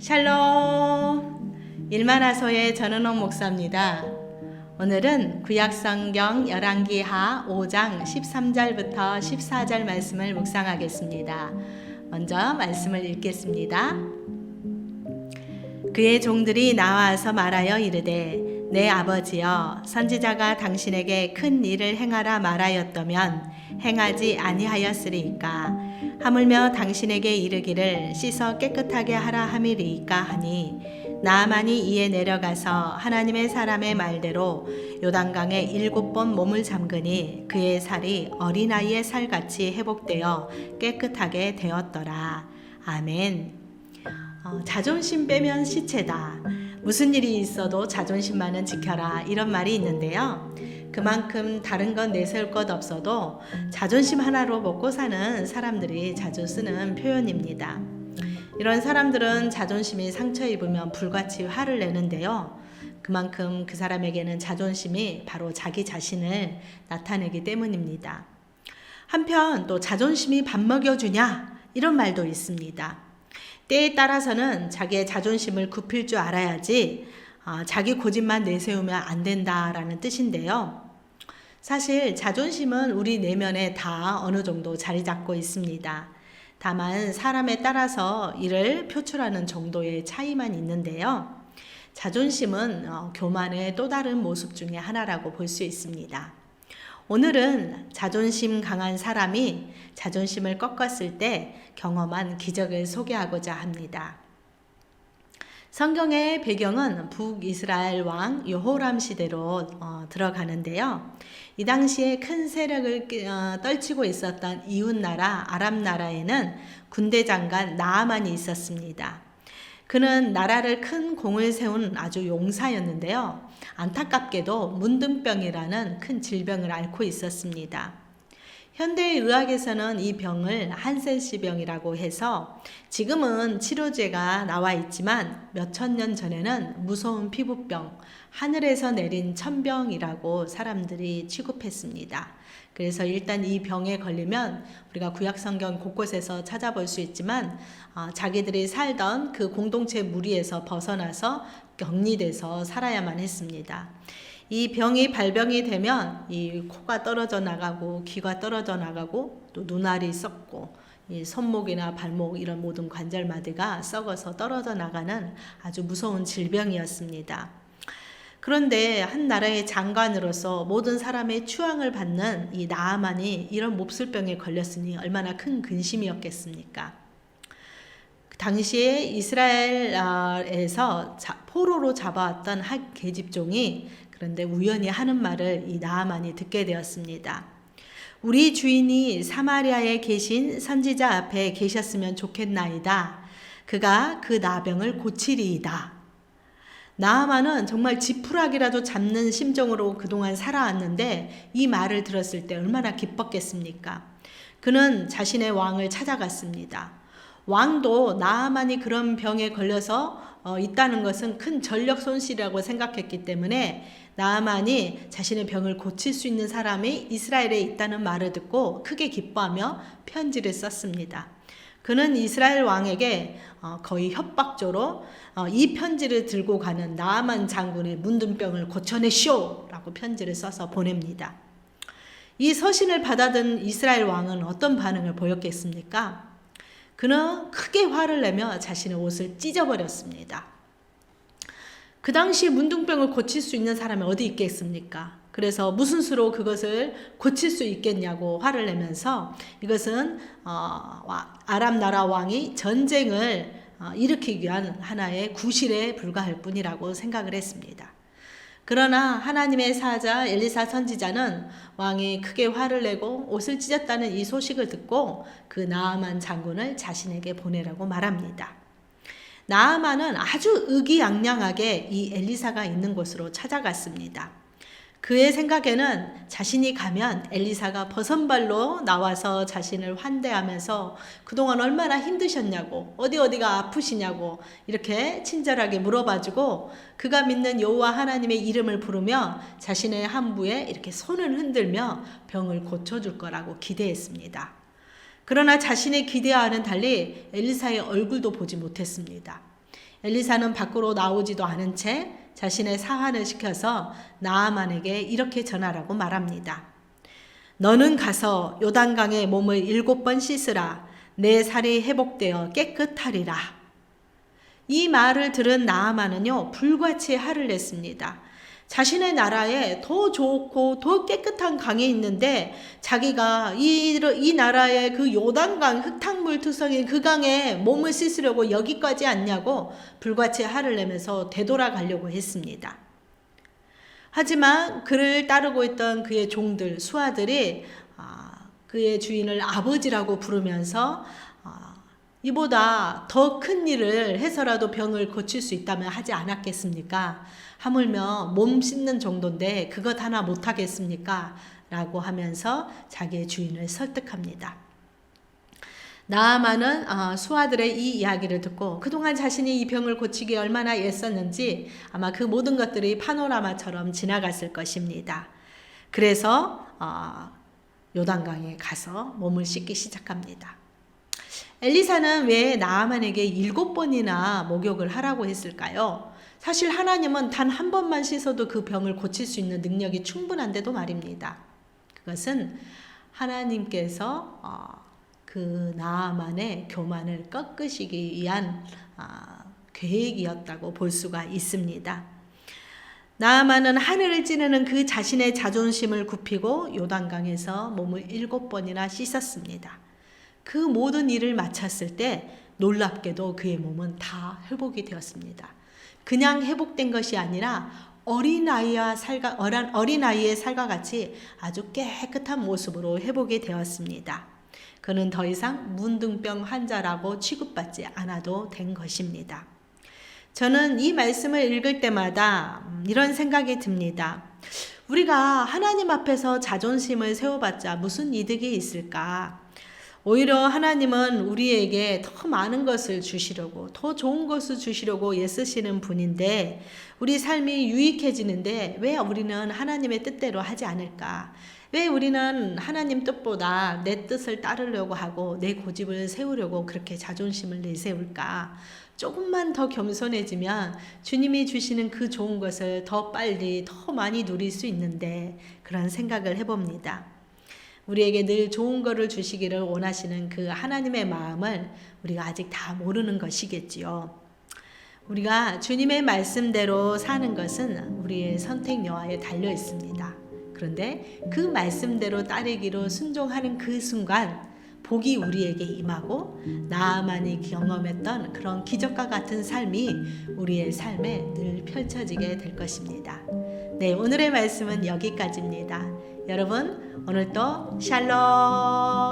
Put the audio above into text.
샬롬! 일만화소의 전은옥 목사입니다. 오늘은 구약성경 열왕기하 5장 13절부터 14절 말씀을 묵상하겠습니다. 먼저 말씀을 읽겠습니다. 그의 종들이 나와서 말하여 이르되 내 아버지여 선지자가 당신에게 큰 일을 행하라 말하였더면 행하지 아니하였으리이까. 하물며 당신에게 이르기를 씻어 깨끗하게 하라 함이리이까 하니 나아만이 이에 내려가서 하나님의 사람의 말대로 요단강에 7번 몸을 잠그니 그의 살이 어린아이의 살같이 회복되어 깨끗하게 되었더라. 아멘. 자존심 빼면 시체다. 무슨 일이 있어도 자존심만은 지켜라, 이런 말이 있는데요. 그만큼 다른 건 내세울 것 없어도 자존심 하나로 먹고 사는 사람들이 자주 쓰는 표현입니다. 이런 사람들은 자존심이 상처 입으면 불같이 화를 내는데요. 그만큼 그 사람에게는 자존심이 바로 자기 자신을 나타내기 때문입니다. 한편 또 자존심이 밥 먹여주냐, 이런 말도 있습니다. 때에 따라서는 자기의 자존심을 굽힐 줄 알아야지 자기 고집만 내세우면 안 된다라는 뜻인데요. 사실 자존심은 우리 내면에 다 어느 정도 자리 잡고 있습니다. 다만 사람에 따라서 이를 표출하는 정도의 차이만 있는데요. 자존심은 교만의 또 다른 모습 중에 하나라고 볼 수 있습니다. 오늘은 자존심 강한 사람이 자존심을 꺾었을 때 경험한 기적을 소개하고자 합니다. 성경의 배경은 북이스라엘 왕 여호람 시대로 들어가는데요. 이 당시에 큰 세력을 떨치고 있었던 이웃나라 아람 나라에는 군대 장관 나아만이 있었습니다. 그는 나라를 큰 공을 세운 아주 용사였는데요. 안타깝게도 문둥병이라는 큰 질병을 앓고 있었습니다. 현대의 의학에서는 이 병을 한센시병이라고 해서 지금은 치료제가 나와 있지만 몇천 년 전에는 무서운 피부병, 하늘에서 내린 천병이라고 사람들이 취급했습니다. 그래서 일단 이 병에 걸리면 우리가 구약성경 곳곳에서 찾아볼 수 있지만 자기들이 살던 그 공동체 무리에서 벗어나서 격리돼서 살아야만 했습니다. 이 병이 발병이 되면 이 코가 떨어져 나가고 귀가 떨어져 나가고 또 눈알이 썩고 이 손목이나 발목 이런 모든 관절마디가 썩어서 떨어져 나가는 아주 무서운 질병이었습니다. 그런데 한 나라의 장관으로서 모든 사람의 추앙을 받는 이 나아만이 이런 몹쓸병에 걸렸으니 얼마나 큰 근심이었겠습니까? 당시에 이스라엘에서 포로로 잡아왔던 한 계집종이 그런데 우연히 하는 말을 이 나아만이 듣게 되었습니다. 우리 주인이 사마리아에 계신 선지자 앞에 계셨으면 좋겠나이다. 그가 그 나병을 고치리이다. 나아만은 정말 지푸라기라도 잡는 심정으로 그동안 살아왔는데 이 말을 들었을 때 얼마나 기뻤겠습니까? 그는 자신의 왕을 찾아갔습니다. 왕도 나아만이 그런 병에 걸려서 있다는 것은 큰 전력 손실이라고 생각했기 때문에 나아만이 자신의 병을 고칠 수 있는 사람이 이스라엘에 있다는 말을 듣고 크게 기뻐하며 편지를 썼습니다. 그는 이스라엘 왕에게 거의 협박조로 이 편지를 들고 가는 나아만 장군의 문둥병을 고쳐내시오! 라고 편지를 써서 보냅니다. 이 서신을 받아든 이스라엘 왕은 어떤 반응을 보였겠습니까? 그는 크게 화를 내며 자신의 옷을 찢어버렸습니다. 그 당시 문둥병을 고칠 수 있는 사람이 어디 있겠습니까? 그래서 무슨 수로 그것을 고칠 수 있겠냐고 화를 내면서 이것은 아람 나라 왕이 전쟁을 일으키기 위한 하나의 구실에 불과할 뿐이라고 생각을 했습니다. 그러나 하나님의 사자 엘리사 선지자는 왕이 크게 화를 내고 옷을 찢었다는 이 소식을 듣고 그 나아만 장군을 자신에게 보내라고 말합니다. 나아만은 아주 의기양양하게 이 엘리사가 있는 곳으로 찾아갔습니다. 그의 생각에는 자신이 가면 엘리사가 버선발로 나와서 자신을 환대하면서 그동안 얼마나 힘드셨냐고, 어디가 아프시냐고 이렇게 친절하게 물어봐주고 그가 믿는 여호와 하나님의 이름을 부르며 자신의 함부에 이렇게 손을 흔들며 병을 고쳐줄 거라고 기대했습니다. 그러나 자신의 기대와는 달리 엘리사의 얼굴도 보지 못했습니다. 엘리사는 밖으로 나오지도 않은 채 자신의 사환을 시켜서 나아만에게 이렇게 전하라고 말합니다. 너는 가서 요단강에 몸을 7번 씻으라. 내 살이 회복되어 깨끗하리라. 이 말을 들은 나아만은요, 불같이 화를 냈습니다. 자신의 나라에 더 좋고 더 깨끗한 강이 있는데 자기가 이 나라의 그 요단강 흙탕물 투성인 그 강에 몸을 씻으려고 여기까지 왔냐고 불같이 화를 내면서 되돌아가려고 했습니다. 하지만 그를 따르고 있던 그의 종들, 수하들이 그의 주인을 아버지라고 부르면서 이보다 더 큰 일을 해서라도 병을 고칠 수 있다면 하지 않았겠습니까? 하물며 몸 씻는 정도인데 그것 하나 못하겠습니까? 라고 하면서 자기의 주인을 설득합니다. 나아만은 수하들의 이 이야기를 듣고 그동안 자신이 이 병을 고치기에 얼마나 애썼는지 아마 그 모든 것들이 파노라마처럼 지나갔을 것입니다. 그래서 요단강에 가서 몸을 씻기 시작합니다. 엘리사는 왜 나아만에게 7번이나 목욕을 하라고 했을까요? 사실 하나님은 단 한 번만 씻어도 그 병을 고칠 수 있는 능력이 충분한데도 말입니다. 그것은 하나님께서 그 나아만의 교만을 꺾으시기 위한 계획이었다고 볼 수가 있습니다. 나아만은 하늘을 찌르는 그 자신의 자존심을 굽히고 요단강에서 몸을 7번이나 씻었습니다. 그 모든 일을 마쳤을 때 놀랍게도 그의 몸은 다 회복이 되었습니다. 그냥 회복된 것이 아니라 어린아이의 살과 같이 아주 깨끗한 모습으로 회복이 되었습니다. 그는 더 이상 문둥병 환자라고 취급받지 않아도 된 것입니다. 저는 이 말씀을 읽을 때마다 이런 생각이 듭니다. 우리가 하나님 앞에서 자존심을 세워봤자 무슨 이득이 있을까? 오히려 하나님은 우리에게 더 많은 것을 주시려고, 더 좋은 것을 주시려고 애쓰시는 분인데 우리 삶이 유익해지는데 왜 우리는 하나님의 뜻대로 하지 않을까? 왜 우리는 하나님 뜻보다 내 뜻을 따르려고 하고 내 고집을 세우려고 그렇게 자존심을 내세울까? 조금만 더 겸손해지면 주님이 주시는 그 좋은 것을 더 빨리 더 많이 누릴 수 있는데 그런 생각을 해봅니다. 우리에게 늘 좋은 것을 주시기를 원하시는 그 하나님의 마음을 우리가 아직 다 모르는 것이겠지요. 우리가 주님의 말씀대로 사는 것은 우리의 선택 여하에 달려 있습니다. 그런데 그 말씀대로 따르기로 순종하는 그 순간 복이 우리에게 임하고 나아만이 경험했던 그런 기적과 같은 삶이 우리의 삶에 늘 펼쳐지게 될 것입니다. 네, 오늘의 말씀은 여기까지입니다. 여러분, 오늘도 샬롬!